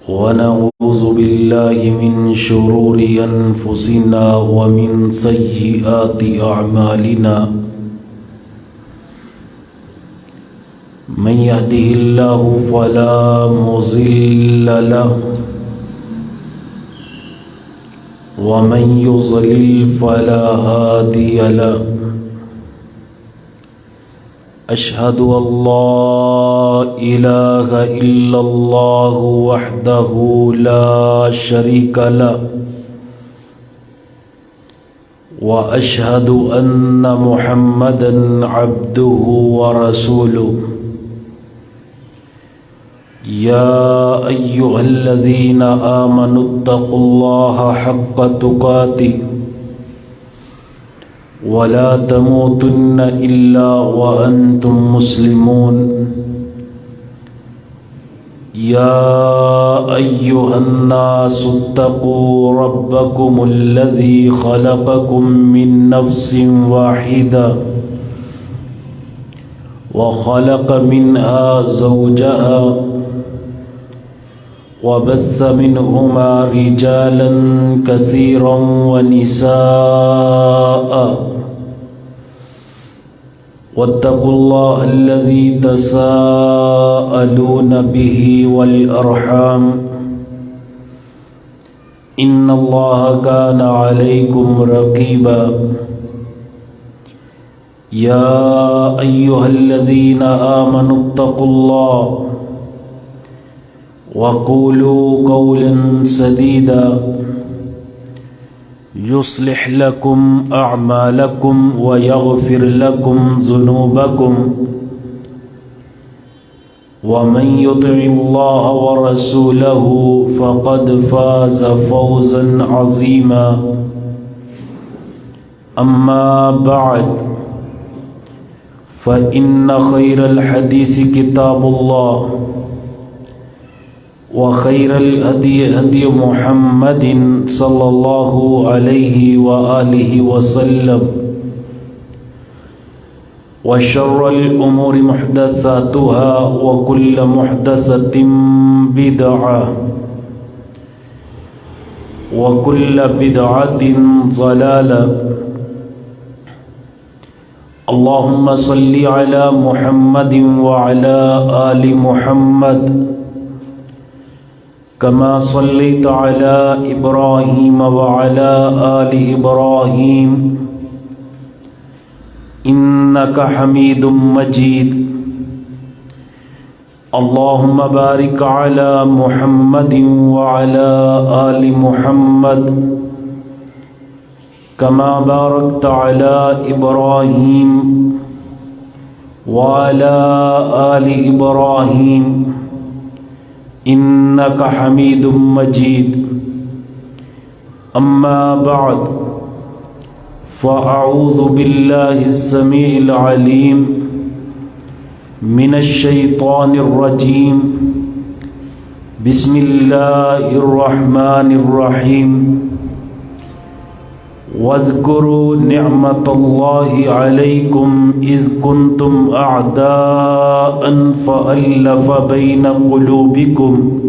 ونعوذ بالله من شرور أنفسنا ومن سيئات أعمالنا من يهده الله فلا مضل له ومن يضلل فلا هادي له أشهد أن لا إله إلا الله وحده لا شريك له وأشهد أن محمدًا عبده ورسوله يا أيها الذين آمنوا اتقوا الله حق تقاته ولا تموتن إلا وأنتم مسلمون يا أيها الناس اتقوا ربكم الذي خلقكم من نفس واحدة وخلق منها زوجها وبث منهما رجالا كثيرا ونساء واتقوا الله الذي تساءلون به والأرحام إن الله كان عليكم رقيبا يا أيها الذين آمنوا اتقوا الله وقولوا قولا سديدا يصلح لكم أعمالكم ويغفر لكم ذنوبكم ومن يطع الله ورسوله فقد فاز فوزا عظيما أما بعد فإن خير الحديث كتاب الله وخير الهدي هدي محمد صلى الله عليه وآله وسلم وشر الأمور محدثاتها وكل محدثة بدعة وكل بدعة ضلالة اللهم صل على محمد وعلى آل محمد كما صليت على إبراهيم وعلى آل إبراهيم إنك حميد مجيد اللهم بارك على محمد وعلى آل محمد كما باركت على إبراهيم وعلى آل إبراهيم إنك حميد مجيد أما بعد فأعوذ بالله السميع العليم من الشيطان الرجيم بسم الله الرحمن الرحيم واذكروا نعمة الله عليكم إذ كنتم أعداء فألف بين قلوبكم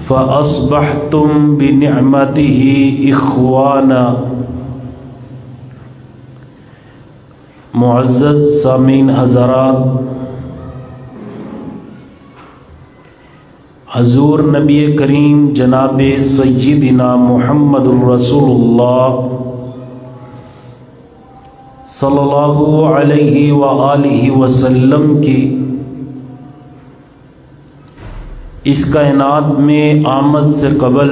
فأصبحتم بنعمته إخوانا. معزز سامعین حضرات، حضور نبی کریم جناب سیدنا محمد الرسول اللہ صلی اللہ علیہ وآلہ وسلم کی اس کائنات میں آمد سے قبل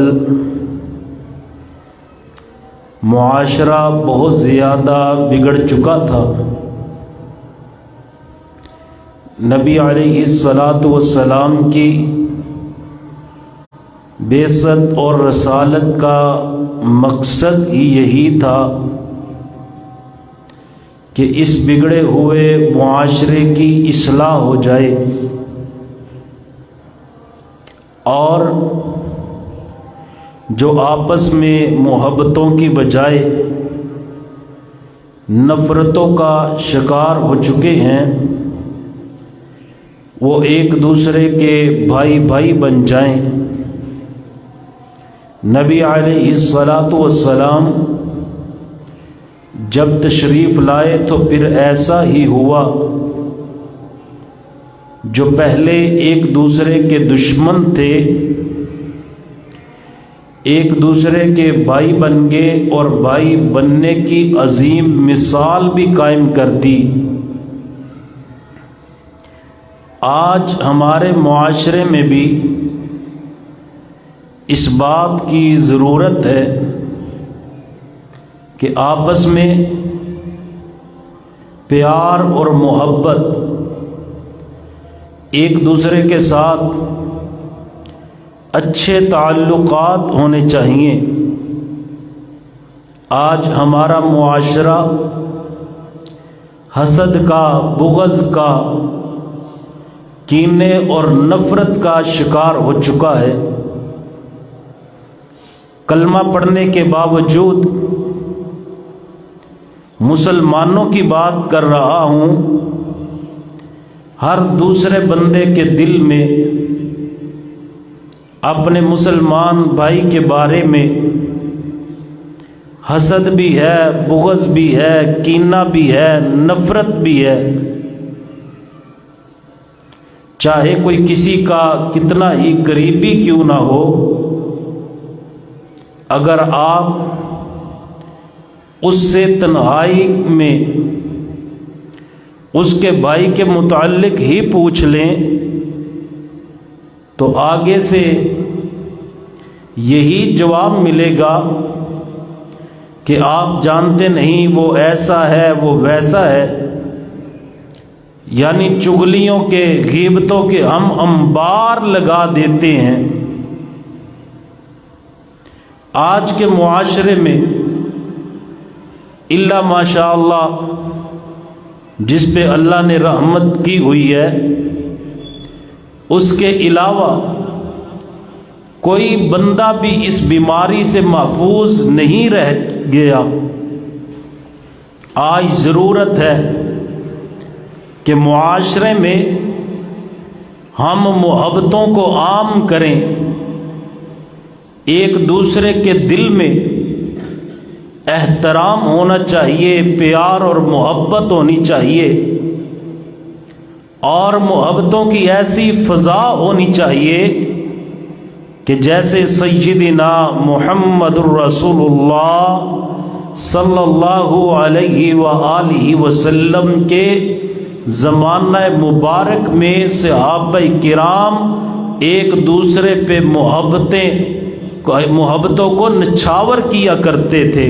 معاشرہ بہت زیادہ بگڑ چکا تھا. نبی علیہ الصلاۃ والسلام کی بعثت اور رسالت کا مقصد ہی یہی تھا کہ اس بگڑے ہوئے معاشرے کی اصلاح ہو جائے اور جو آپس میں محبتوں کی بجائے نفرتوں کا شکار ہو چکے ہیں وہ ایک دوسرے کے بھائی بھائی بن جائیں۔ نبی علیہ الصلاۃ والسلام جب تشریف لائے تو پھر ایسا ہی ہوا، جو پہلے ایک دوسرے کے دشمن تھے ایک دوسرے کے بھائی بن گئے اور بھائی بننے کی عظیم مثال بھی قائم کر دی۔ آج ہمارے معاشرے میں بھی اس بات کی ضرورت ہے کہ آپس میں پیار اور محبت، ایک دوسرے کے ساتھ اچھے تعلقات ہونے چاہیے۔ آج ہمارا معاشرہ حسد کا، بغض کا، کینے اور نفرت کا شکار ہو چکا ہے۔ کلمہ پڑھنے کے باوجود مسلمانوں کی بات کر رہا ہوں، ہر دوسرے بندے کے دل میں اپنے مسلمان بھائی کے بارے میں حسد بھی ہے، بغض بھی ہے، کینہ بھی ہے، نفرت بھی ہے۔ چاہے کوئی کسی کا کتنا ہی قریبی کیوں نہ ہو، اگر آپ اس سے تنہائی میں اس کے بھائی کے متعلق ہی پوچھ لیں تو آگے سے یہی جواب ملے گا کہ آپ جانتے نہیں، وہ ایسا ہے، وہ ویسا ہے۔ یعنی چغلیوں کے، غیبتوں کے ہم انبار لگا دیتے ہیں۔ آج کے معاشرے میں الا ماشاء اللہ جس پہ اللہ نے رحمت کی ہوئی ہے، اس کے علاوہ کوئی بندہ بھی اس بیماری سے محفوظ نہیں رہ گیا۔ آج ضرورت ہے کہ معاشرے میں ہم محبتوں کو عام کریں، ایک دوسرے کے دل میں احترام ہونا چاہیے، پیار اور محبت ہونی چاہیے، اور محبتوں کی ایسی فضا ہونی چاہیے کہ جیسے سیدنا محمد الرسول اللہ صلی اللہ علیہ وآلہ وسلم کے زمانہ مبارک میں صحابہ کرام ایک دوسرے پہ محبتوں کو نچھاور کیا کرتے تھے۔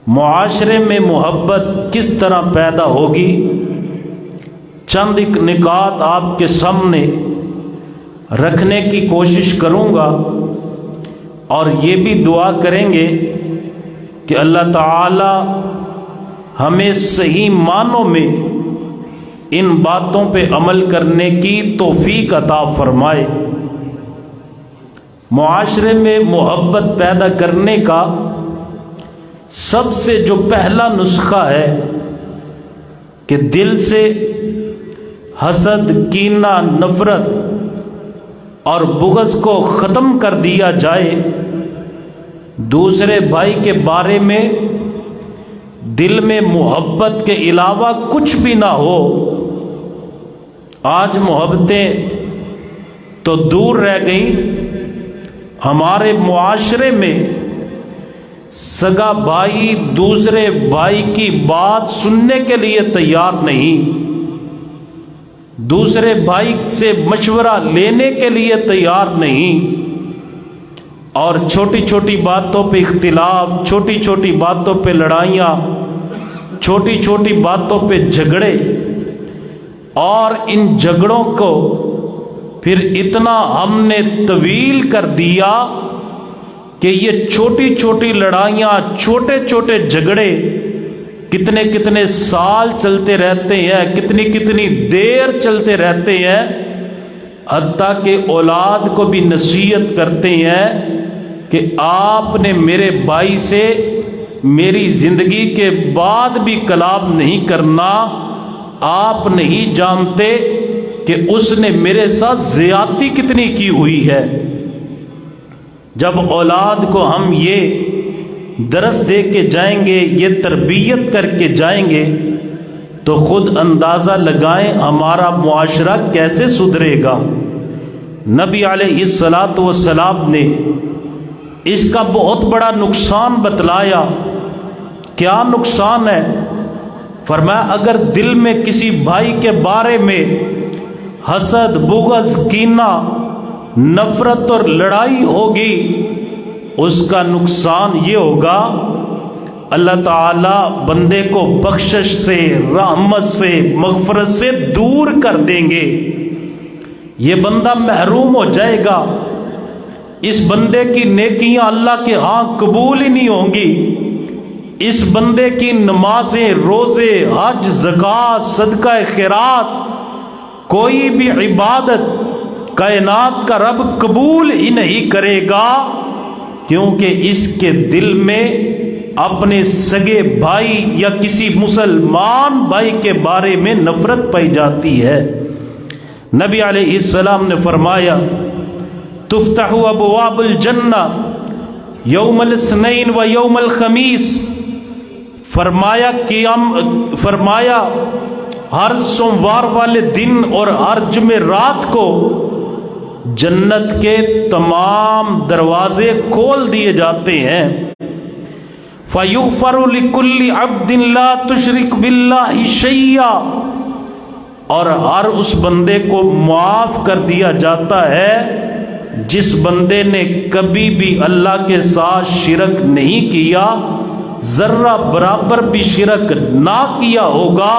معاشرے میں محبت کس طرح پیدا ہوگی؟ چند ایک نکات آپ کے سامنے رکھنے کی کوشش کروں گا، اور یہ بھی دعا کریں گے کہ اللہ تعالی ہمیں صحیح معنوں میں ان باتوں پہ عمل کرنے کی توفیق عطا فرمائے۔ معاشرے میں محبت پیدا کرنے کا سب سے جو پہلا نسخہ ہے کہ دل سے حسد، کینہ، نفرت اور بغض کو ختم کر دیا جائے، دوسرے بھائی کے بارے میں دل میں محبت کے علاوہ کچھ بھی نہ ہو۔ آج محبتیں تو دور رہ گئیں، ہمارے معاشرے میں سگا بھائی دوسرے بھائی کی بات سننے کے لیے تیار نہیں، دوسرے بھائی سے مشورہ لینے کے لیے تیار نہیں، اور چھوٹی چھوٹی باتوں پہ اختلاف، چھوٹی چھوٹی باتوں پہ لڑائیاں، چھوٹی چھوٹی باتوں پہ جھگڑے، اور ان جھگڑوں کو پھر اتنا ہم نے طویل کر دیا کہ یہ چھوٹی چھوٹی لڑائیاں، چھوٹے چھوٹے جھگڑے کتنے کتنے سال چلتے رہتے ہیں، کتنی کتنی دیر چلتے رہتے ہیں، حتیٰ کہ اولاد کو بھی نصیحت کرتے ہیں کہ آپ نے میرے بھائی سے میری زندگی کے بعد بھی کلام نہیں کرنا، آپ نہیں جانتے کہ اس نے میرے ساتھ زیادتی کتنی کی ہوئی ہے۔ جب اولاد کو ہم یہ درس دے کے جائیں گے، یہ تربیت کر کے جائیں گے، تو خود اندازہ لگائیں ہمارا معاشرہ کیسے سدھرے گا۔ نبی علیہ الصلاۃ والسلام نے اس کا بہت بڑا نقصان بتلایا۔ کیا نقصان ہے؟ فرمایا اگر دل میں کسی بھائی کے بارے میں حسد، بغض، کینہ، نفرت اور لڑائی ہوگی، اس کا نقصان یہ ہوگا اللہ تعالی بندے کو بخشش سے، رحمت سے، مغفرت سے دور کر دیں گے۔ یہ بندہ محروم ہو جائے گا، اس بندے کی نیکیاں اللہ کے ہاں قبول ہی نہیں ہوں گی، اس بندے کی نمازیں، روزے، حج، زکوٰۃ، صدقہ خیرات، کوئی بھی عبادت کائنات کا رب قبول ہی نہیں کرے گا، کیونکہ اس کے دل میں اپنے سگے بھائی یا کسی مسلمان بھائی کے بارے میں نفرت پائی جاتی ہے۔ نبی علیہ السلام نے فرمایا تفتح ابواب الجنہ یوم الاثنین و یوم الخمیس، فرمایا ہر سوموار والے دن اور ہر جمعرات کو جنت کے تمام دروازے کھول دیے جاتے ہیں۔ فَيُغْفَرُ لِكُلِّ عَبْدٍ لَا تُشْرِكْ بِاللَّهِ شَيْئًا، اور ہر اس بندے کو معاف کر دیا جاتا ہے جس بندے نے کبھی بھی اللہ کے ساتھ شرک نہیں کیا، ذرہ برابر بھی شرک نہ کیا ہوگا۔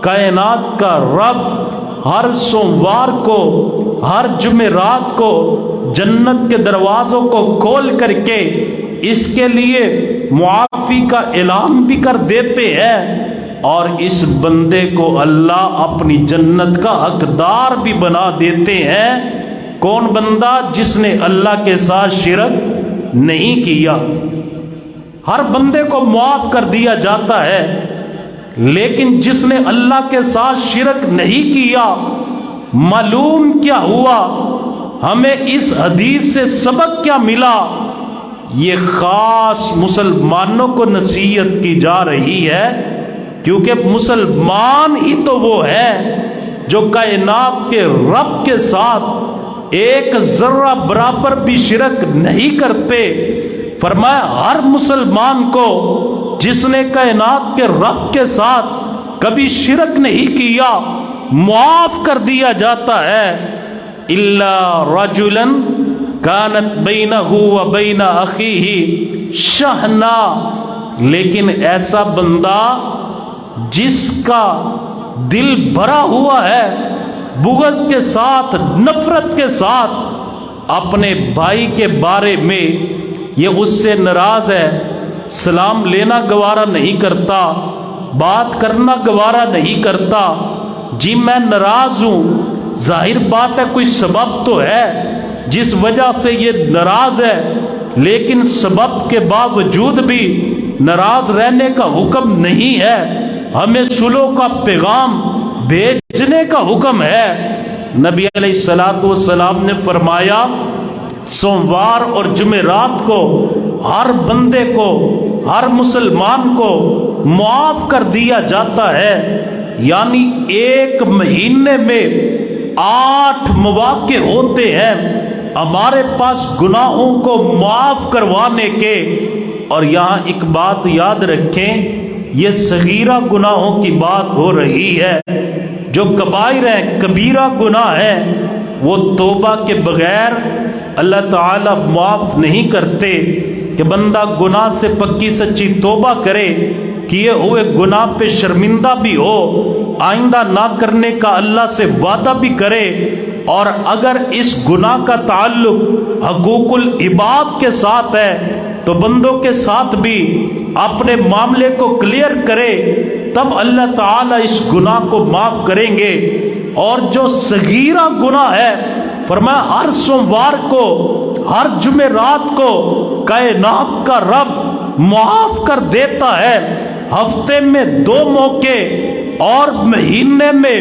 کائنات کا رب ہر سوموار کو، ہر جمعرات کو جنت کے دروازوں کو کھول کر کے اس کے لیے معافی کا اعلان بھی کر دیتے ہیں، اور اس بندے کو اللہ اپنی جنت کا حقدار بھی بنا دیتے ہیں۔ کون بندہ؟ جس نے اللہ کے ساتھ شرک نہیں کیا۔ ہر بندے کو معاف کر دیا جاتا ہے، لیکن جس نے اللہ کے ساتھ شرک نہیں کیا، معلوم کیا ہوا؟ ہمیں اس حدیث سے سبق کیا ملا؟ یہ خاص مسلمانوں کو نصیحت کی جا رہی ہے، کیونکہ مسلمان ہی تو وہ ہے جو کائنات کے رب کے ساتھ ایک ذرہ برابر بھی شرک نہیں کرتے۔ فرمایا ہر مسلمان کو جس نے کائنات کے رب کے ساتھ کبھی شرک نہیں کیا، معاف کر دیا جاتا ہے۔ الا رجلا کانت بینہ و بین اخیہ شحنہ، لیکن ایسا بندہ جس کا دل بھرا ہوا ہے بغض کے ساتھ، نفرت کے ساتھ اپنے بھائی کے بارے میں، یہ اس سے ناراض ہے، سلام لینا گوارا نہیں کرتا، بات کرنا گوارا نہیں کرتا، جی میں ناراض ہوں، ظاہر بات ہے کوئی سبب تو ہے جس وجہ سے یہ ناراض ہے، لیکن سبب کے باوجود بھی ناراض رہنے کا حکم نہیں ہے، ہمیں صلح کا پیغام بھیجنے کا حکم ہے۔ نبی علیہ الصلوۃ والسلام نے فرمایا سوموار اور جمعرات کو ہر بندے کو، ہر مسلمان کو معاف کر دیا جاتا ہے، یعنی ایک مہینے میں 8 مواقع ہوتے ہیں ہمارے پاس گناہوں کو معاف کروانے کے۔ اور یہاں ایک بات یاد رکھیں، یہ صغیرہ گناہوں کی بات ہو رہی ہے، جو کبائر ہیں، کبیرہ گناہ ہیں، وہ توبہ کے بغیر اللہ تعالیٰ معاف نہیں کرتے۔ کہ بندہ گناہ سے پکی سچی توبہ کرے، کیے ہوئے گناہ پہ شرمندہ بھی ہو، آئندہ نہ کرنے کا اللہ سے وعدہ بھی کرے، اور اگر اس گناہ کا تعلق حقوق العباد کے ساتھ ہے تو بندوں کے ساتھ بھی اپنے معاملے کو کلیئر کرے، تب اللہ تعالیٰ اس گناہ کو معاف کریں گے۔ اور جو صغیرہ گناہ ہے، فرمایا ہر سوموار کو، ہر جمعرات کو کائنات کا رب معاف کر دیتا ہے۔ ہفتے میں 2 موقع اور مہینے میں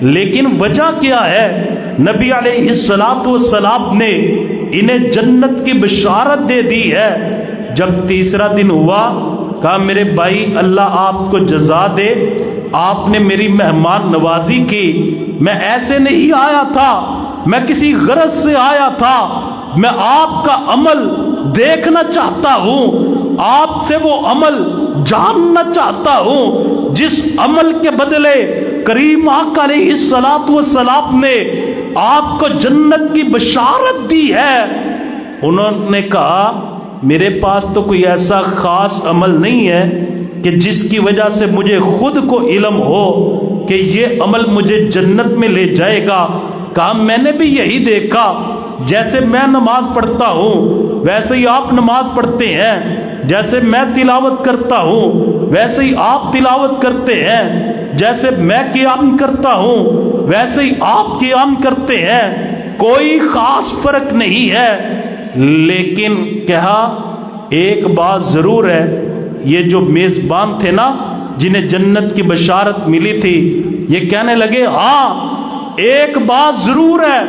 لیکن وجہ کیا ہے؟ نبی علیہ السلام نے انہیں جنت کی بشارت دے دی ہے۔ جب تیسرا دن ہوا، کہا میرے بھائی اللہ آپ کو جزا دے، آپ نے میری مہمان نوازی کی، میں ایسے نہیں آیا تھا، میں کسی غرض سے آیا تھا، میں آپ کا عمل دیکھنا چاہتا ہوں، آپ سے وہ عمل جاننا چاہتا ہوں جس عمل کے بدلے کریم آقا علیہ السلام نے آپ کو جنت کی بشارت دی ہے۔ انہوں نے کہا میرے پاس تو کوئی ایسا خاص عمل نہیں ہے کہ جس کی وجہ سے مجھے خود کو علم ہو کہ یہ عمل مجھے جنت میں لے جائے گا۔ کہا میں نے بھی یہی دیکھا، جیسے میں نماز پڑھتا ہوں ویسے ہی آپ نماز پڑھتے ہیں، جیسے میں تلاوت کرتا ہوں ویسے ہی آپ تلاوت کرتے ہیں، جیسے میں قیام کرتا ہوں ویسے ہی آپ قیام کرتے ہیں، کوئی خاص فرق نہیں ہے۔ لیکن کہا ایک بات ضرور ہے، یہ جو میزبان تھے نا جنہیں جنت کی بشارت ملی تھی، یہ کہنے لگے ہاں ایک بات ضرور ہے،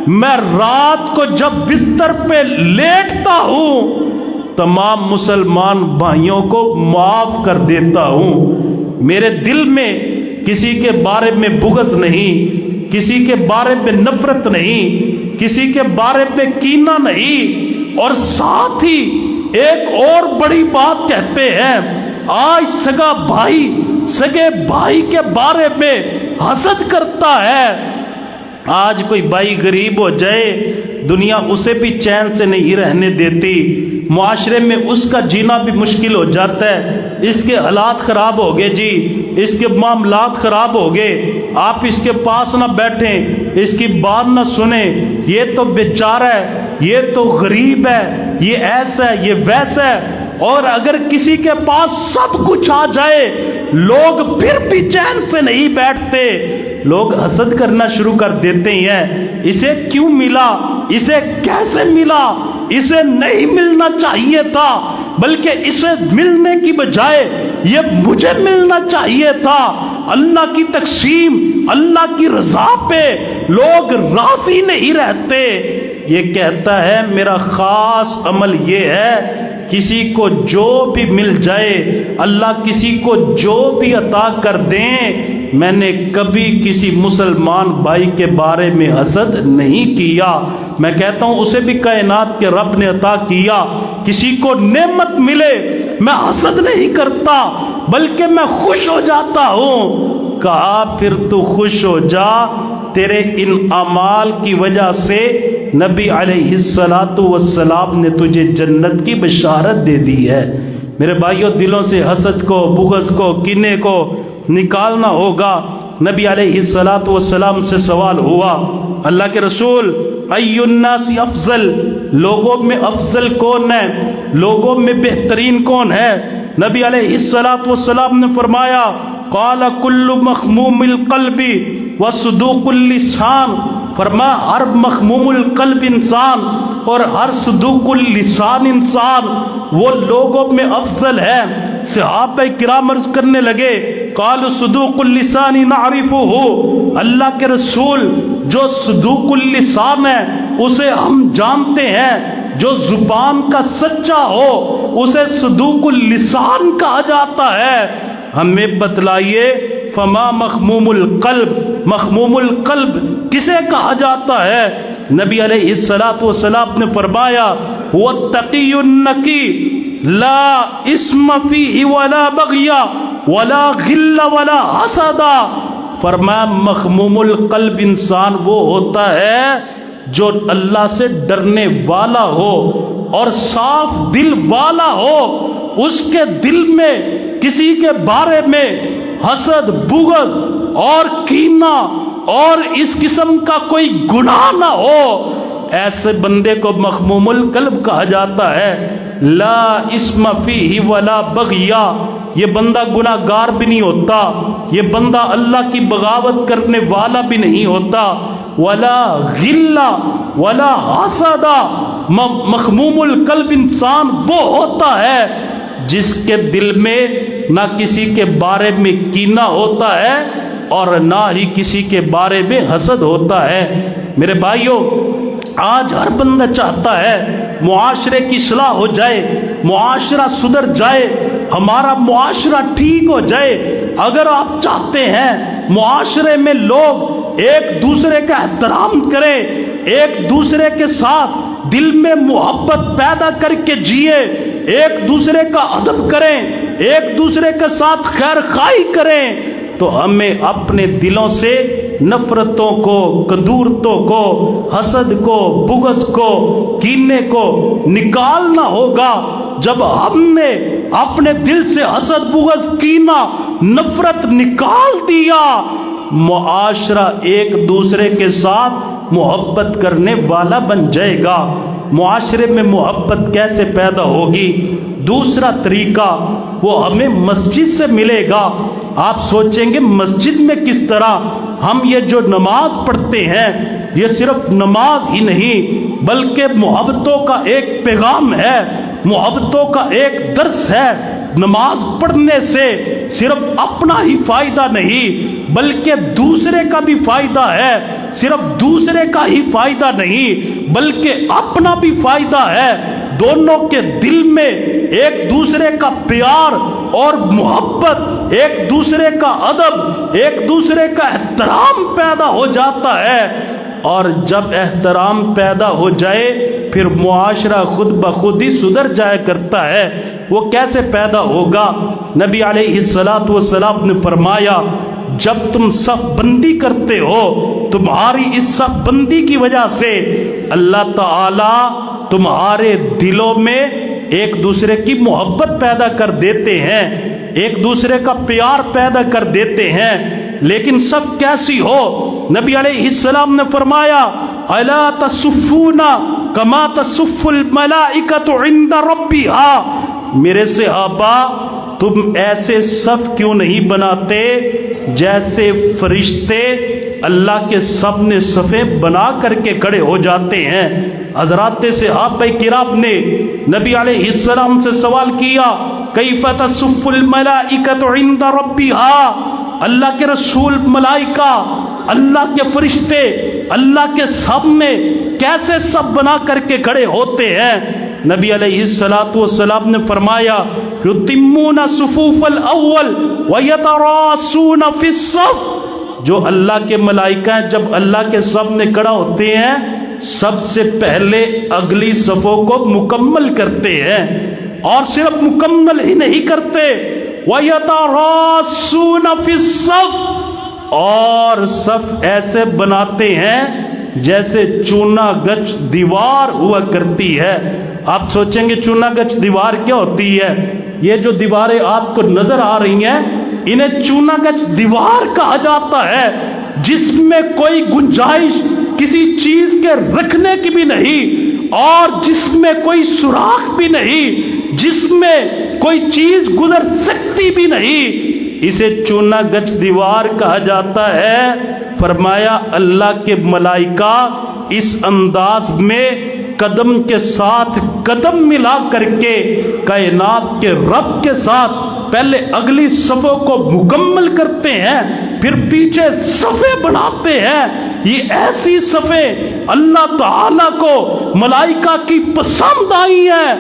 میں رات کو جب بستر پہ لیٹتا ہوں تمام مسلمان بھائیوں کو معاف کر دیتا ہوں، میرے دل میں کسی کے بارے میں بغض نہیں، کسی کے بارے میں نفرت نہیں، کسی کے بارے میں کینہ نہیں۔ اور ساتھ ہی ایک اور بڑی بات کہتے ہیں، آج سگے بھائی کے بارے میں حسد کرتا ہے۔ آج کوئی بھائی غریب ہو جائے دنیا اسے بھی چین سے نہیں رہنے دیتی، معاشرے میں اس کا جینا بھی مشکل ہو جاتا ہے، اس کے حالات خراب ہو گئے جی، اس کے معاملات خراب ہو گئے، آپ اس کے پاس نہ بیٹھیں، اس کی بات نہ سنیں، یہ تو بیچارہ ہے، یہ تو غریب ہے، یہ ایسا ہے، یہ ویسا ہے۔ اور اگر کسی کے پاس سب کچھ آ جائے لوگ پھر بھی چین سے نہیں بیٹھتے، لوگ حسد کرنا شروع کر دیتے ہیں، اسے کیوں ملا، اسے کیسے ملا، اسے نہیں ملنا چاہیے تھا، بلکہ اسے ملنے کی بجائے یہ مجھے ملنا چاہیے تھا۔ اللہ کی تقسیم، اللہ کی رضا پہ لوگ راضی نہیں رہتے۔ یہ کہتا ہے میرا خاص عمل یہ ہے، کسی کو جو بھی مل جائے، اللہ کسی کو جو بھی عطا کر دیں، میں نے کبھی کسی مسلمان بھائی کے بارے میں حسد نہیں کیا۔ میں کہتا ہوں اسے بھی کائنات کے رب نے عطا کیا، کسی کو نعمت ملے میں حسد نہیں کرتا بلکہ میں خوش ہو جاتا ہوں۔ کہا پھر تو خوش ہو جا، تیرے ان اعمال کی وجہ سے نبی علیہ السلام نے تجھے جنت کی بشارت دے دی ہے۔ میرے بھائیوں، دلوں سے حسد کو، بغض کو، کینے کو نکالنا ہوگا۔ نبی علیہ السلام سے سوال ہوا، اللہ کے رسول ای الناس افضل، لوگوں میں افضل کون ہے، لوگوں میں بہترین کون ہے؟ نبی علیہ السلام نے فرمایا قال کل مخموم القلب وصدوق اللسان، فرمایا ہر مخموم القلب انسان اور ہر صدوق اللسان انسان وہ لوگوں میں افضل ہے۔ صحابہ کرام عرض کرنے لگے قالوا صدوق اللسان نعرفه، اللہ کے رسول جو صدوق اللسان ہے اسے ہم جانتے ہیں، جو زبان کا سچا ہو اسے صدوق اللسان کہا جاتا ہے۔ ہمیں بتلائیے فما مخموم القلب، مخموم القلب کسے کہا جاتا ہے؟ نبی علیہ السلام نے فرمایا هو التقی النقی لا اسم فیہ ولا بغی ولا غل ولا حسد، فرمایا مخموم القلب انسان وہ ہوتا ہے جو اللہ سے ڈرنے والا ہو اور صاف دل والا ہو، اس کے دل میں کسی کے بارے میں حسد، بغض اور کینہ اور اس قسم کا کوئی گناہ نہ ہو، ایسے بندے کو مخموم القلب کہا جاتا ہے۔ لا اسم فیہ ولا بغیا، یہ بندہ گناہ گار بھی نہیں ہوتا، یہ بندہ اللہ کی بغاوت کرنے والا بھی نہیں ہوتا، ولا غل ولا حسد، مخموم القلب انسان وہ ہوتا ہے جس کے دل میں نہ کسی کے بارے میں کینہ ہوتا ہے اور نہ ہی کسی کے بارے میں حسد ہوتا ہے۔ میرے بھائیوں، آج ہر بندہ چاہتا ہے معاشرے کی اصلاح ہو جائے، معاشرہ سدھر جائے، ہمارا معاشرہ ٹھیک ہو جائے۔ اگر آپ چاہتے ہیں معاشرے میں لوگ ایک دوسرے کا احترام کریں، ایک دوسرے کے ساتھ دل میں محبت پیدا کر کے جیے، ایک دوسرے کا ادب کریں، ایک دوسرے کے ساتھ خیر خواہی کریں، تو ہمیں اپنے دلوں سے نفرتوں کو، کدورتوں کو، حسد کو، بغض کو، کینے کو نکالنا ہوگا۔ جب ہم نے اپنے دل سے حسد، بغض، کینہ، نفرت نکال دیا، معاشرہ ایک دوسرے کے ساتھ محبت کرنے والا بن جائے گا۔ معاشرے میں محبت کیسے پیدا ہوگی؟ دوسرا طریقہ وہ ہمیں مسجد سے ملے گا۔ آپ سوچیں گے مسجد میں کس طرح؟ ہم یہ جو نماز پڑھتے ہیں یہ صرف نماز ہی نہیں بلکہ محبتوں کا ایک پیغام ہے، محبتوں کا ایک درس ہے۔ نماز پڑھنے سے صرف اپنا ہی فائدہ نہیں بلکہ دوسرے کا بھی فائدہ ہے، صرف دوسرے کا ہی فائدہ نہیں بلکہ اپنا بھی فائدہ ہے۔ دونوں کے دل میں ایک دوسرے کا پیار اور محبت، ایک دوسرے کا ادب، ایک دوسرے کا احترام پیدا ہو جاتا ہے، اور جب احترام پیدا ہو جائے پھر معاشرہ خود بخود ہی سدھر جایا کرتا ہے۔ وہ کیسے پیدا ہوگا؟ نبی علیہ الصلوۃ نے فرمایا، جب تم صف بندی کرتے ہو، تمہاری اس صف بندی کی وجہ سے اللہ تعالی تمہارے دلوں میں ایک دوسرے کی محبت پیدا کر دیتے ہیں، ایک دوسرے کا پیار پیدا کر دیتے ہیں۔ لیکن صف کیسی ہو؟ نبی علیہ السلام نے فرمایا، الا تصفون کما تصف الملائکۃ عند ربها۔ میرے صحابہ، تم ایسے صف کیوں نہیں بناتے جیسے فرشتے اللہ کے سامنے صفیں بنا کر کے کھڑے ہو جاتے ہیں؟ حضرات صحابہ کرام نے نبی علیہ السلام سے سوال کیا، کیف تصف الملائکۃ عند ربها؟ اللہ کے رسول، ملائکہ، اللہ کے فرشتے اللہ کے سامنے کیسے صف بنا کر کے کھڑے ہوتے ہیں؟ نبی علیہ السلام نے فرمایا، یتمون صفوف الاول ویتراصون فی الصف۔ جو اللہ کے ملائکہ ہیں جب اللہ کے سامنے کھڑا ہوتے ہیں سب سے پہلے اگلی صفوں کو مکمل کرتے ہیں، اور صرف مکمل ہی نہیں کرتے، وَيَتَرَاصُونَ فِي الصَّفِ، اور صف ایسے بناتے ہیں جیسے چونا گچ دیوار ہوا کرتی ہے۔ آپ سوچیں گے چونا گچ دیوار کیا ہوتی ہے؟ یہ جو دیواریں آپ کو نظر آ رہی ہیں انہیں چونا گچ دیوار کہا جاتا ہے، جس میں کوئی گنجائش کسی چیز کے رکھنے کی بھی نہیں، اور جس میں کوئی سوراخ بھی نہیں، جس میں کوئی چیز گزر سکتی بھی نہیں، اسے چونا گچ دیوار کہا جاتا ہے۔ فرمایا اللہ کے ملائکہ اس انداز میں قدم کے ساتھ قدم ملا کر کے کائنات کے رب کے ساتھ پہلے اگلی صفوں کو مکمل کرتے ہیں، پھر پیچھے صفیں بناتے ہیں۔ یہ ایسی صفیں اللہ تعالیٰ کو ملائکہ کی پسند آئی ہیں۔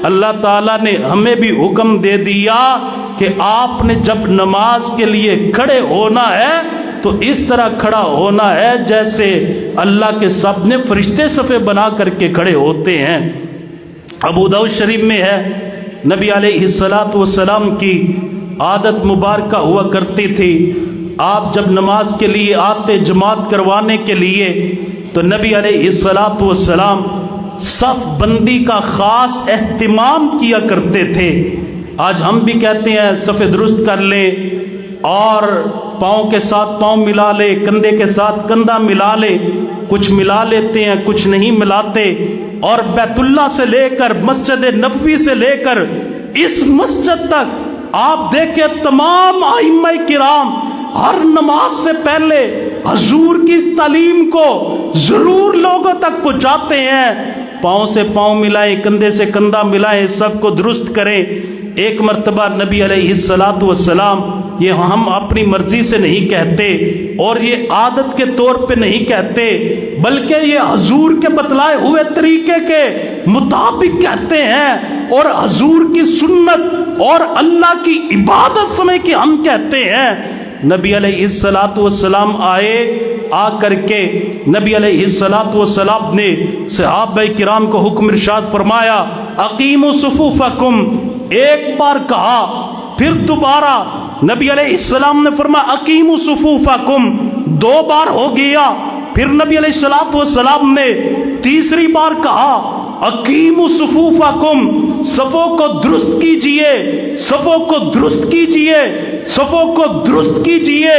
اللہ تعالیٰ نے ہمیں بھی حکم دے دیا کہ آپ نے جب نماز کے لیے کھڑے ہونا ہے تو اس طرح کھڑا ہونا ہے جیسے اللہ کے سامنے فرشتے صفیں بنا کر کے کھڑے ہوتے ہیں۔ ابو داؤد شریف میں ہے، نبی علیہ السلام کی عادت مبارکہ ہوا کرتی تھی، آپ جب نماز کے لیے آتے جماعت کروانے کے لیے تو نبی علیہ السلام صف بندی کا خاص اہتمام کیا کرتے تھے۔ آج ہم بھی کہتے ہیں صف درست کر لیں، اور پاؤں کے ساتھ پاؤں ملا لے، کندھے کے ساتھ کندھا ملا لے، کچھ ملا لیتے ہیں کچھ نہیں ملاتے، اور بیت اللہ سے لے کر مسجد نبوی سے لے کر اس مسجد تک آپ دیکھیں تمام ائمہ کرام ہر نماز سے پہلے حضور کی اس تعلیم کو ضرور لوگوں تک پہنچاتے ہیں۔ پاؤں سے پاؤں ملائیں، کندھے سے کندھا ملائیں، سب کو درست کریں۔ ایک مرتبہ نبی علیہ الصلوۃ والسلام، یہ ہم اپنی مرضی سے نہیں کہتے اور یہ عادت کے طور پہ نہیں کہتے، بلکہ یہ حضور کے بتلائے ہوئے طریقے کے مطابق کہتے ہیں، اور حضور کی سنت اور اللہ کی عبادت سمجھ کے ہم کہتے ہیں۔ نبی علیہ الصلوۃ والسلام آئے، آ کر کے نبی علیہ الصلوۃ والسلام نے صحابہ کرام کو حکم ارشاد فرمایا، اقیموا صفوفکم، ایک بار کہا، پھر دوبارہ نبی علیہ السلام نے فرمایا اقیموا صفوفکم، دو بار ہو گیا، پھر نبی علیہ الصلوۃ والسلام نے تیسری بار کہا اقیموا صفوفکم، صفوں کو درست کیجئے، صفوں کو درست کیجئے، صفوں کو درست کیجئے۔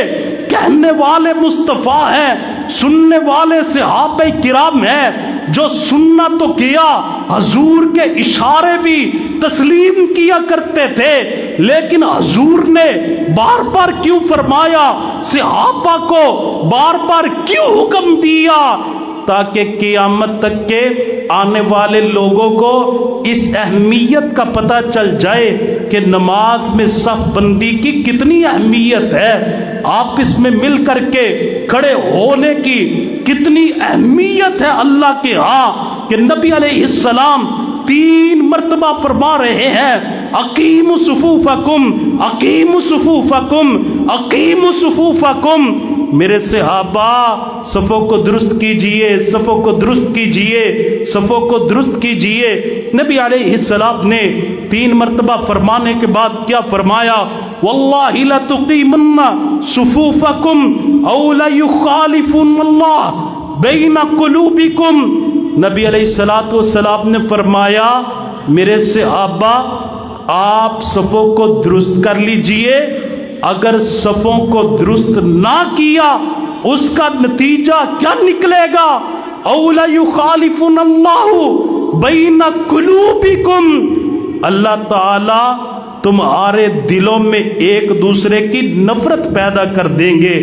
کہنے والے مصطفیٰ ہیں، سننے والے صحابہ کرام ہیں، جو سننا تو کیا، حضور کے اشارے بھی تسلیم کیا کرتے تھے، لیکن حضور نے بار بار کیوں فرمایا، صحابہ کو بار بار کیوں حکم دیا؟ تاکہ قیامت تک کے آنے والے لوگوں کو اس اہمیت کا پتہ چل جائے کہ نماز میں صف بندی کی کتنی اہمیت ہے، آپس میں مل کر کے کھڑے ہونے کی کتنی اہمیت ہے اللہ کے ہاں، کہ نبی علیہ السلام 3 مرتبہ فرما رہے ہیں اقیموا صفوفکم، اقیموا صفوفکم، اقیموا صفوفکم۔ میرے صحابہ صفوں کو درست کیجئے، صفوں کو درست کیجئے، صفوں کو درست کیجئے۔ نبی علیہ السلام نے 3 مرتبہ فرمانے کے بعد کیا فرمایا؟ واللہ لتقیمن صفوفکم او لیخالفن اللہ بین قلوبکم۔ نبی علیہ الصلوۃ والسلام نے فرمایا میرے صحابہ آپ صفوں کو درست کر لیجئے، اگر صفوں کو درست نہ کیا اس کا نتیجہ کیا نکلے گا؟ اولا یخالفن اللہ بین قلوبکم، اللہ تعالی تمہارے دلوں میں ایک دوسرے کی نفرت پیدا کر دیں گے،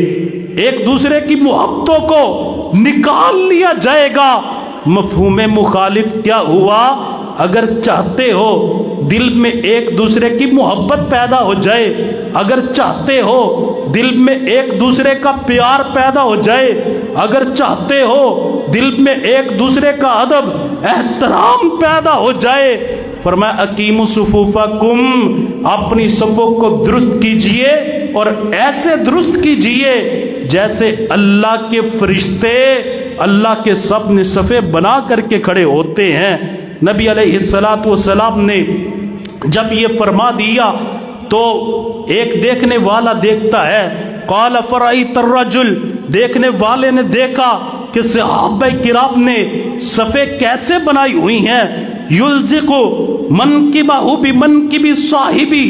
ایک دوسرے کی محبتوں کو نکال لیا جائے گا۔ مفہوم مخالف کیا ہوا؟ اگر چاہتے ہو دل میں ایک دوسرے کی محبت پیدا ہو جائے، اگر چاہتے ہو دل میں ایک دوسرے کا پیار پیدا ہو جائے، اگر چاہتے ہو دل میں ایک دوسرے کا ادب احترام پیدا ہو جائے، فرمایا اقیموا صفوفکم، اپنی صفوں کو درست کیجئے، اور ایسے درست کیجئے جیسے اللہ کے فرشتے اللہ کے صف نے صفیں بنا کر کے کھڑے ہوتے ہیں۔ نبی علیہ الصلوۃ والسلام نے جب یہ فرما دیا تو ایک دیکھنے والا دیکھتا ہے، قال فرأیت الرجل، دیکھنے والے نے دیکھا کہ صحابہ کرام نے صفیں کیسے بنائی ہوئی ہیں، یلزق منکبہ بمنکب صاحبہ،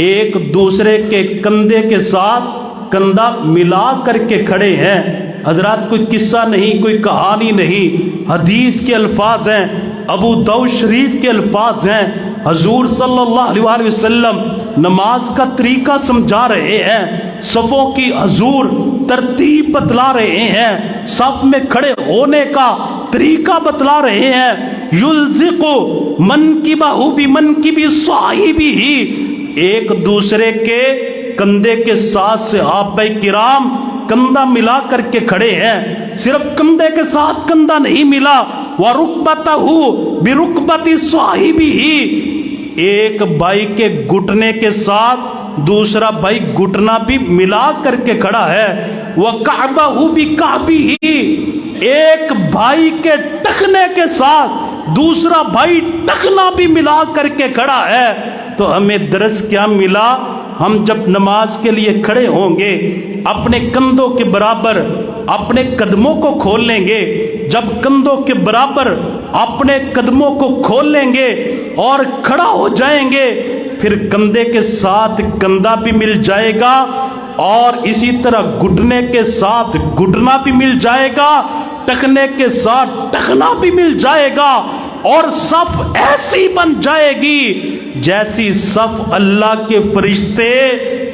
ایک دوسرے کے کندھے کے ساتھ کندھا ملا کر کے کھڑے ہیں۔ حضرات کوئی قصہ نہیں، کوئی کہانی نہیں، حدیث کے الفاظ ہیں، ابو داؤد شریف کے الفاظ ہیں۔ حضور صلی اللہ علیہ وسلم نماز کا طریقہ سمجھا رہے ہیں، صفوں کی حضور ترتیب بتلا رہے ہیں، صف میں کھڑے ہونے کا طریقہ بتلا رہے ہیں۔ یلزق منکبہ بمنکب صاحبہ، ایک دوسرے کے کندھے کے ساتھ صحابہ کرام کندھا ملا کر کے کھڑے ہیں، صرف کندھے کے ساتھ کندھا نہیں ملا، وَرُكْبَتَهُ بِرُكْبَتِ صَاحِبِهِ، ایک بھائی کے گھٹنے کے ساتھ دوسرا بھائی گھٹنا بھی ملا کر کے کھڑا ہے، وَكَعْبَهُ بِكَعْبِهِ، ایک بھائی کے ٹخنے کے ساتھ دوسرا بھائی ٹخنا بھی ملا کر کے کھڑا ہے۔ تو ہمیں درس کیا ملا؟ ہم جب نماز کے لیے کھڑے ہوں گے اپنے کندھوں کے برابر اپنے قدموں کو کھول لیں گے، جب کندھوں کے برابر اپنے قدموں کو کھول لیں گے اور کھڑا ہو جائیں گے، پھر کندھے کے ساتھ کندھا بھی مل جائے گا، اور اسی طرح گھٹنے کے ساتھ گھٹنا بھی مل جائے گا، ٹخنے کے ساتھ ٹخنا بھی مل جائے گا، اور صف ایسی بن جائے گی جیسی صف اللہ کے فرشتے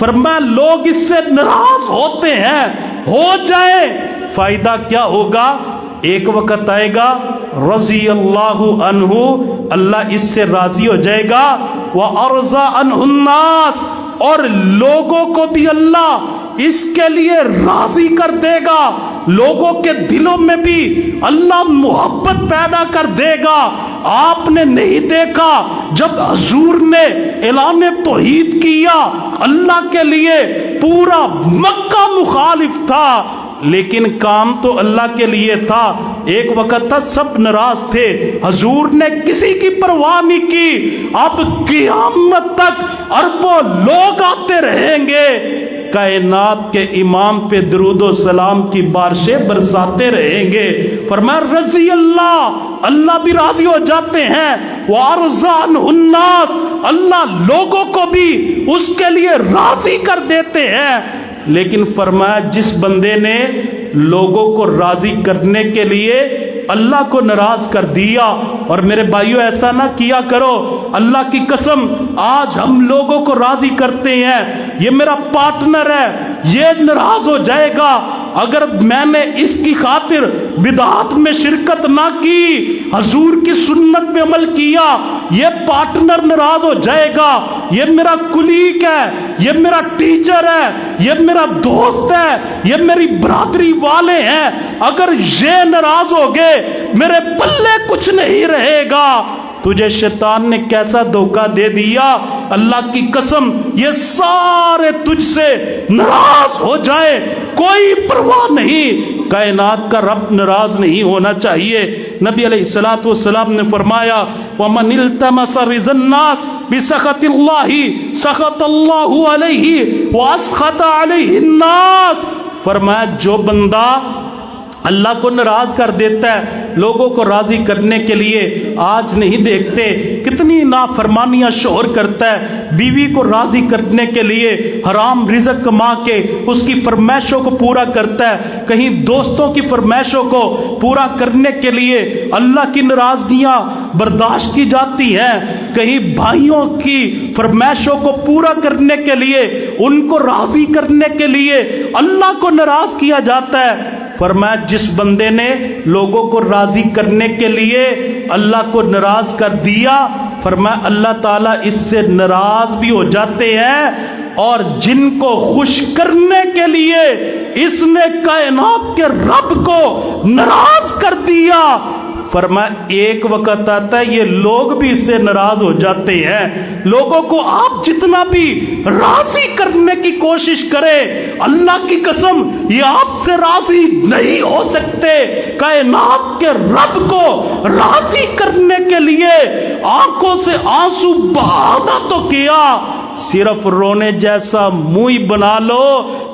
فرمایا لوگ اس سے ناراض ہوتے ہیں، ہو جائے، فائدہ کیا ہوگا؟ ایک وقت آئے گا رضی اللہ عنہ، اللہ اس سے راضی ہو جائے گا، وَأَرْضَى عَنْهُ النَّاسِ، اور لوگوں کو بھی اللہ اس کے لیے راضی کر دے گا، لوگوں کے دلوں میں بھی اللہ محبت پیدا کر دے گا۔ آپ نے نہیں دیکھا جب حضور نے اعلان توحید کیا، اللہ کے لیے پورا مکہ مخالف تھا، لیکن کام تو اللہ کے لیے تھا۔ ایک وقت تھا سب ناراض تھے، حضور نے کسی کی پرواہ نہیں کی۔ اب قیامت تک اربوں لوگ آتے رہیں گے، کائنات کے امام پہ درود و سلام کی بارشیں برساتے رہیں گے۔ فرمایا رضی اللہ بھی راضی ہو جاتے ہیں، وَأَرْضَى عَنْهُ النَّاسِ، اللہ لوگوں کو بھی اس کے لیے راضی کر دیتے ہیں۔ لیکن فرمایا جس بندے نے لوگوں کو راضی کرنے کے لیے اللہ کو ناراض کر دیا، اور میرے بھائیو ایسا نہ کیا کرو، اللہ کی قسم آج ہم لوگوں کو راضی کرتے ہیں، یہ میرا پارٹنر ہے، یہ ناراض ہو جائے گا اگر میں نے اس کی خاطر بدعات میں شرکت نہ کی، حضور کی سنت پہ عمل کیا، یہ پارٹنر ناراض ہو جائے گا، یہ میرا کلیگ ہے، یہ میرا ٹیچر ہے، یہ میرا دوست ہے، یہ میری برادری والے ہیں، اگر یہ ناراض ہو گئے میرے پلے کچھ نہیں رہے گا۔ تجھے شیطان نے کیسا دھوکہ دے دیا، اللہ کی قسم یہ سارے تجھ سے ناراض ہو جائے کوئی پرواہ نہیں، کائنات کا رب ناراض نہیں ہونا چاہیے۔ نبی علیہ الصلوۃ والسلام نے فرمایا وَمَنِ الْتَمَسَ رِضَى النَّاسِ بِسَخَطِ اللَّهِ سَخَطَ اللَّهُ عَلَيْهِ وَأَسْخَطَ عَلَيْهِ النَّاسِ، فرمایا جو بندہ اللہ کو ناراض کر دیتا ہے لوگوں کو راضی کرنے کے لیے، آج نہیں دیکھتے کتنی نافرمانیاں شوہر کرتا ہے بیوی کو راضی کرنے کے لیے، حرام رزق کما کے اس کی فرمائشوں کو پورا کرتا ہے، کہیں دوستوں کی فرمائشوں کو پورا کرنے کے لیے اللہ کی ناراضگیاں برداشت کی جاتی ہیں، کہیں بھائیوں کی فرمائشوں کو پورا کرنے کے لیے، ان کو راضی کرنے کے لیے اللہ کو ناراض کیا جاتا ہے۔ فرمایا جس بندے نے لوگوں کو راضی کرنے کے لیے اللہ کو ناراض کر دیا، فرمایا اللہ تعالیٰ اس سے ناراض بھی ہو جاتے ہیں، اور جن کو خوش کرنے کے لیے اس نے کائنات کے رب کو ناراض کر دیا، فرمایا ایک وقت آتا ہے یہ لوگ بھی اس سے ناراض ہو جاتے ہیں۔ لوگوں کو آپ جتنا بھی راضی کرنے کی کوشش کرے، اللہ کی قسم یہ آپ سے راضی نہیں ہو سکتے۔ کائنات کے رب کو راضی کرنے کے لیے آنکھوں سے آنسو بہانا تو کیا، صرف رونے جیسا منہ بنا لو،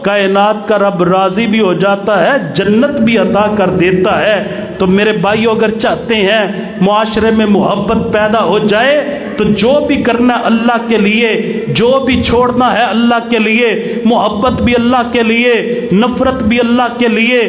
کائنات کا رب راضی بھی ہو جاتا ہے، جنت بھی عطا کر دیتا ہے۔ تو میرے بھائیو اگر چاہتے ہیں معاشرے میں محبت پیدا ہو جائے تو جو بھی کرنا ہے اللہ کے لیے، جو بھی چھوڑنا ہے اللہ کے لیے، محبت بھی اللہ کے لیے، نفرت بھی اللہ کے لیے،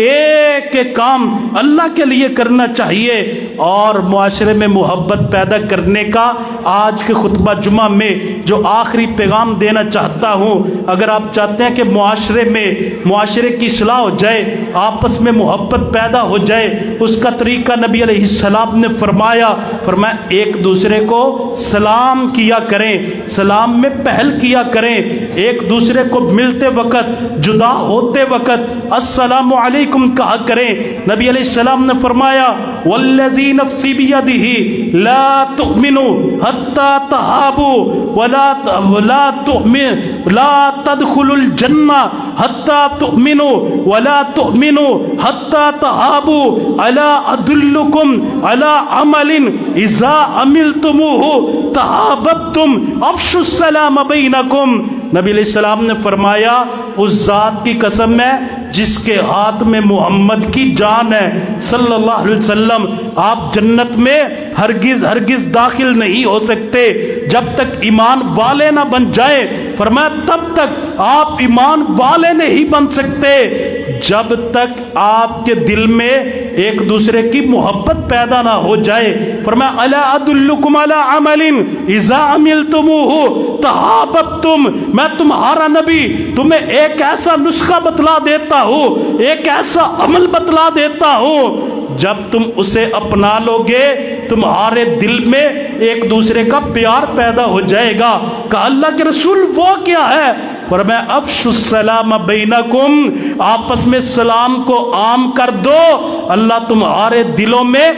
ایک ایک کام اللہ کے لیے کرنا چاہیے۔ اور معاشرے میں محبت پیدا کرنے کا آج کے خطبہ جمعہ میں جو آخری پیغام دینا چاہتا ہوں، اگر آپ چاہتے ہیں کہ معاشرے کی اصلاح ہو جائے، آپس میں محبت پیدا ہو جائے، اس کا طریقہ نبی علیہ السلام نے فرمایا ایک دوسرے کو سلام کیا کریں، سلام میں پہل کیا کریں، ایک دوسرے کو ملتے وقت جدا ہوتے وقت السلام علیکم کہا کریں۔ نبی علیہ السلام نے فرمایا والذی نفسی بیدہ لا تؤمنوا حتی تحابوا لا تدخلوا الجنہ حتی تؤمنوا ولا تؤمنوا حتی تحابوا الا ادلکم علی عمل اذا عملتموه تحاببتم افشوا السلام بینکم۔ نبی علیہ السلام نے فرمایا اس ذات کی قسم ہے جس کے ہاتھ میں محمد کی جان ہے صلی اللہ علیہ وسلم، آپ جنت میں ہرگز داخل نہیں ہو سکتے جب تک ایمان والے نہ بن جائیں۔ فرمایا تب تک آپ ایمان والے نہیں بن سکتے جب تک آپ کے دل میں ایک دوسرے کی محبت پیدا نہ ہو جائے. فرمایا الا ادلکم علی عمل اذا عملتموہ تحاببتم، میں تمہارا نبی تمہیں ایک ایسا نسخہ بتلا دیتا ہوں، ایک ایسا عمل بتلا دیتا ہوں، جب تم اسے اپنا لو گے تمہارے دل میں ایک دوسرے کا پیار پیدا ہو جائے گا. کہ اللہ کے رسول وہ کیا ہے؟ فرمایا افشوا السلام بینکم، آپس میں سلام کو عام کر دو، اللہ تمہارے دلوں میں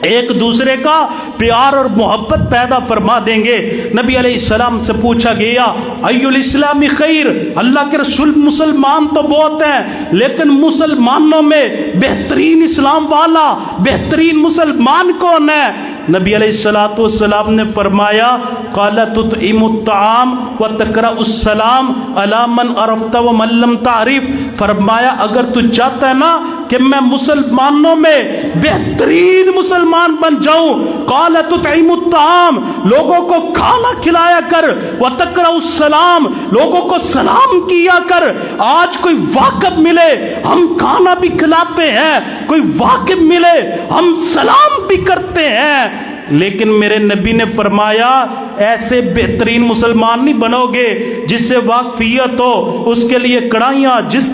ایک دوسرے کا پیار اور محبت پیدا فرما دیں گے. نبی علیہ السلام سے پوچھا گیا ای الاسلام خیر، اللہ کے رسول مسلمان تو بہت ہیں لیکن مسلمانوں میں بہترین اسلام والا، بہترین مسلمان کون ہے؟ نبی علیہ السلام نے فرمایا قال تطعم الطعام وتقرأ السلام علی من عرفت ومن لم تعرف. فرمایا اگر تو چاہتا ہے نا کہ میں مسلمانوں میں بہترین مسلمان بن جاؤں، قال تطعم الطعام، لوگوں کو کھانا کھلایا کر، وتقرأ السلام، لوگوں کو سلام کیا کر. آج کوئی واقف ملے ہم کھانا بھی کھلاتے ہیں، کوئی واقف ملے ہم سلام بھی کرتے ہیں، لیکن میرے نبی نے فرمایا ایسے بہترین مسلمان نہیں بنو گے جس سے واقفیت ہو، اس کے لیے کڑھائیاں، جس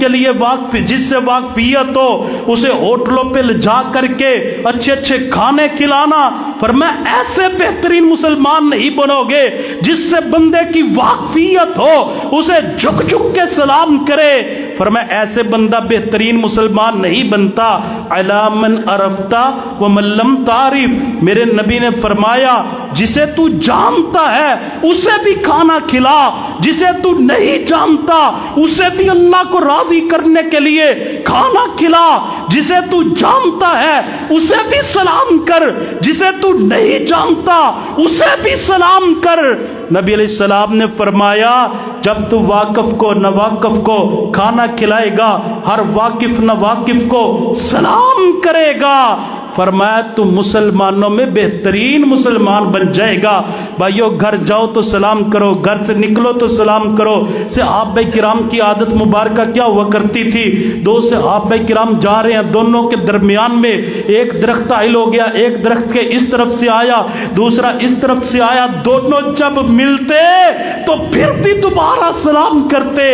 سے واقفیت ہو اسے ہوٹلوں پہ لے جا کر کے اچھے اچھے کھانے کھلانا. فرمایا ایسے بہترین مسلمان نہیں بنو گے جس سے بندے کی واقفیت ہو، اسے جھک جھک کے سلام کرے. فرمایا ایسے بندہ بہترین مسلمان نہیں بنتا. علی من عرفت ومن لم تعرف، میرے نبی نے فرمایا جسے تو جانتا ہے اسے بھی کھانا کھلا، جسے تو نہیں جانتا اسے بھی اللہ کو راضی کرنے کے لیے کھانا کھلا، جسے تو جانتا ہے اسے بھی سلام کر، جسے تو نہیں جانتا اسے بھی سلام کر. نبی علیہ السلام نے فرمایا جب تو واقف کو ناواقف کو کھانا کھلائے گا، ہر واقف ناواقف کو سلام کرے گا، فرمایا تو مسلمانوں میں بہترین مسلمان بن جائے گا. بھائیو گھر جاؤ تو سلام کرو، گھر سے نکلو تو سلام کرو. صحابہ کرام کی عادت مبارکہ کیا ہوا کرتی تھی؟ دو صحابہ کرام جا رہے ہیں، دونوں کے درمیان میں ایک درخت عائل ہو گیا، ایک درخت کے اس طرف سے آیا، دوسرا اس طرف سے آیا، دونوں جب ملتے تو پھر بھی دوبارہ سلام کرتے.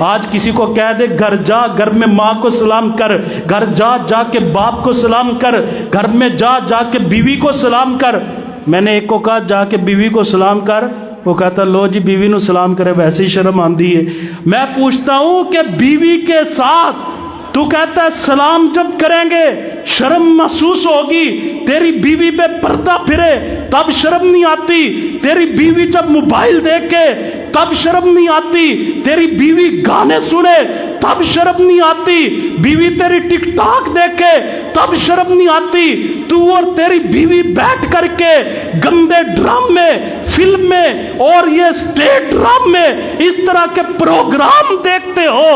آج کسی کو کہہ دے گھر جا، گھر میں ماں کو سلام کر، گھر جا جا کے باپ کو سلام کر، گھر میں جا جا کے بیوی کو سلام کر. میں نے ایک کو کہا جا کے بیوی کو سلام کر، وہ کہتا لو جی بیوی نو سلام کرے، ویسے ہی شرم آندی ہے. میں پوچھتا ہوں کہ بیوی کے ساتھ تو کہتا ہے سلام جب کریں گے شرم محسوس ہوگی، تیری بیوی پہ پردہ پھرے تب شرم نہیں آتی، تیری بیوی جب موبائل دیکھے تب شرم نہیں آتی، تیری بیوی گانے سنے تب شرم نہیں آتی، بیوی تیری ٹک ٹاک دیکھے تب شرم نہیں آتی. تو اور تیری بیوی بیٹھ کر کے گندے ڈرامے، فلمیں اور یہ اسٹیٹ ڈرامے، اس طرح کے پروگرام دیکھتے ہو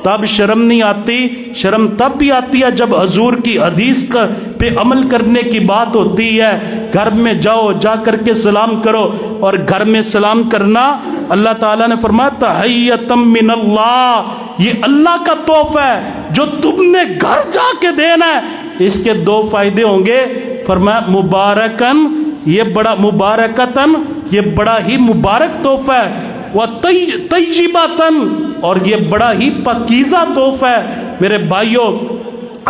تب شرم نہیں آتی. شرم تب بھی آتی ہے جب حضور کی حدیث پہ عمل کرنے کی بات ہوتی ہے. گھر میں جاؤ، جا کر کے سلام کرو، اور گھر میں سلام کرنا اللہ تعالیٰ نے فرمایا تحیۃ من اللہ، یہ اللہ کا تحفہ ہے جو تم نے گھر جا کے دینا ہے. اس کے دو فائدے ہوں گے. فرمایا مبارکن، یہ بڑا مبارکتن، یہ بڑا ہی مبارک تحفہ ہے، وطیبتن، اور یہ بڑا ہی پاکیزہ تحفہ ہے. میرے بھائیوں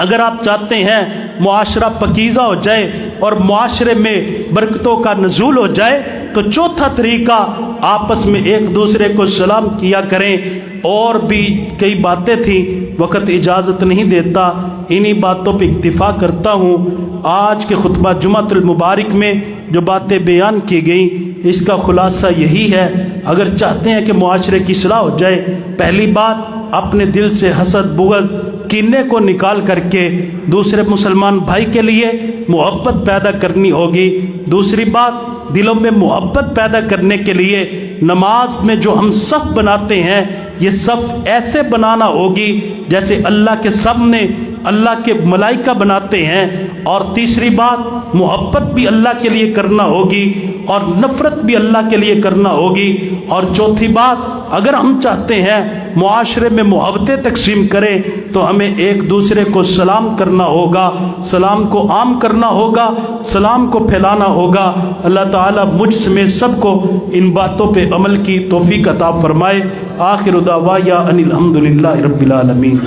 اگر آپ چاہتے ہیں معاشرہ پاکیزہ ہو جائے اور معاشرے میں برکتوں کا نزول ہو جائے تو چوتھا طریقہ آپس میں ایک دوسرے کو سلام کیا کریں. اور بھی کئی باتیں تھیں، وقت اجازت نہیں دیتا، انہی باتوں پہ اکتفا کرتا ہوں. آج کے خطبہ جمعۃ المبارک میں جو باتیں بیان کی گئیں اس کا خلاصہ یہی ہے. اگر چاہتے ہیں کہ معاشرے کی اصلاح ہو جائے، پہلی بات اپنے دل سے حسد، بغض، کینے کو نکال کر کے دوسرے مسلمان بھائی کے لیے محبت پیدا کرنی ہوگی. دوسری بات دلوں میں محبت پیدا کرنے کے لیے نماز میں جو ہم صف بناتے ہیں یہ صف ایسے بنانا ہوگی جیسے اللہ کے صف نے اللہ کے ملائکہ بناتے ہیں. اور تیسری بات محبت بھی اللہ کے لیے کرنا ہوگی اور نفرت بھی اللہ کے لیے کرنا ہوگی. اور چوتھی بات اگر ہم چاہتے ہیں معاشرے میں محبتیں تقسیم کریں تو ہمیں ایک دوسرے کو سلام کرنا ہوگا، سلام کو عام کرنا ہوگا، سلام کو پھیلانا ہوگا۔ اللہ تعالیٰ مجھ سمیت سب کو ان باتوں پہ عمل کی توفیق عطا فرمائے۔ آخر دعوایا ان الحمد للہ رب العالمین۔